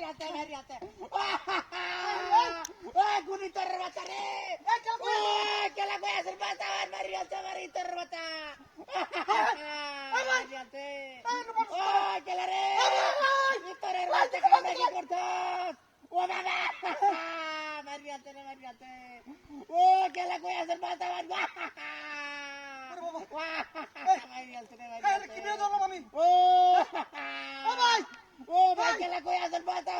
মারিয়াতে গুলি তোর বাচ্চা রে কেলা কই আসের বাচ্চা মারিয়াতে মারি তোর বাচ্চা মারিয়াতে কেলা রে তোর বাচ্চা কামড়া কি করছস ও বাবা মারিয়াতে রে মারিয়াতে ও কেলা কই আসের বাচ্চা মারবা মারিয়াতে রে মারিয়াতে কি বেদ হলো আমি ও ভাই ও ভাই কেলা কই আসের বাচ্চা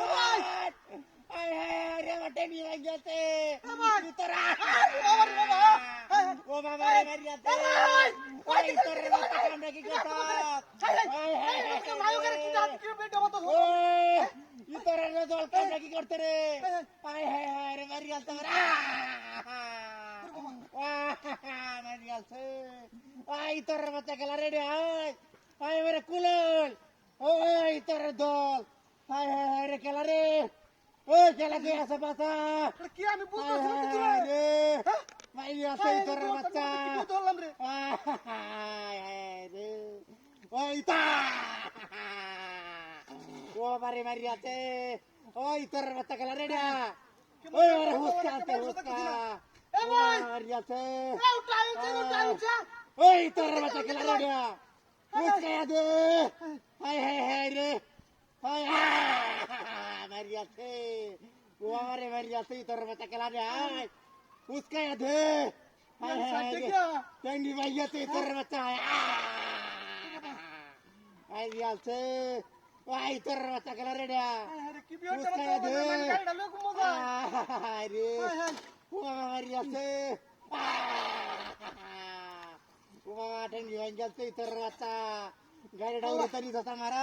আয় হায় রে মটে নি লাগ যাতে তোরা ও বাবা রে মারিয়াতে ওই তোর রে বাচ্চা কামড়া কি করছস আয় হায় নায়ক এর কি জাত কি বেদ মত ও ই তোর রে দল কামড়া কি করতে রে আয় হায় রে মারিয়াতে মারিয়াতে আই তোর বাচ্চা গেলা রে আয় আয় মেরে কুলল ওই তোর দল আয় হায় রে খেলা রে ওই খেলা কি আছে বাচ্চা কি আমি বুঝতে পারছি রে মারিয়াতে তোর বাচ্চা কি ধরলাম রে রে ওই তা ও বারে মারিয়াতে ওই তোর বাচ্চা খেলা রে ওই ওরে হুসকা এ ভাই মারিয়াতে উঠা ওই তোর বাচ্চা খেলা রে হুসকা দে হায় হায় হায় রে হায় মারিয়াতে ও আরে মারিয়াতে তোর বাচ্চা খেলা রে হুসকা দে হায় হায় রে টেন্ডি মারিয়াতে তোর বাচ্চা মারিয়াতে ওই তোর বাচ্চা খেলা রে কি বিয়র চলে গাড়ি ডালো কো মজা রে ও মারিয়াতে ও টেন্ডি মারিয়াতে তোর বাচ্চা গাড়ি ডাউরে তরি দতা মারা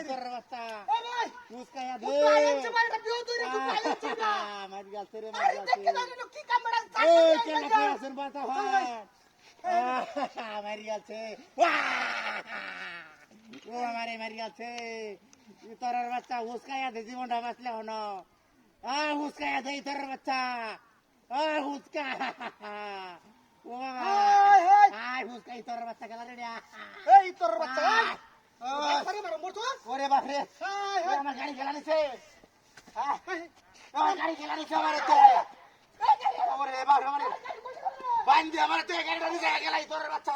তোর বাচ্চা এ ভাই হুসকা দে পাইছে ভাই এটা বিয়র দইরে কি পাইছে না মারিয়াতে রে আরে দেখে মারিয়াতে জানি কি কামড়া ওই কেলা কি আসেন বাতা হয় মারিয়াছে ও আমারে মারিয়াছে তোর বাচ্চা হুসকায়া দে জীবনটা বাঁচলে হন হুসকায়া দে তোর বাচ্চা হুসকা ও হাই হুসকাই তোর বাচ্চা গেলা রে এই তোর বাচ্চা আরে মারো মোর তো ওরে বাপ রে হাই হাই আমার গাড়ি গেলা নিছে আমার গাড়ি গেলা নিছে আমার ওরে বাপ রে আমারে বান্ধি আমার তো গাড়িটা নিছে গেলাই তোর বাচ্চা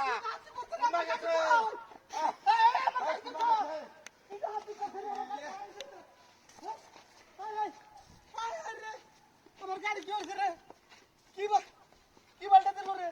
আমার গাড়ি কি হয়েছে রে কি বলটা দিল রে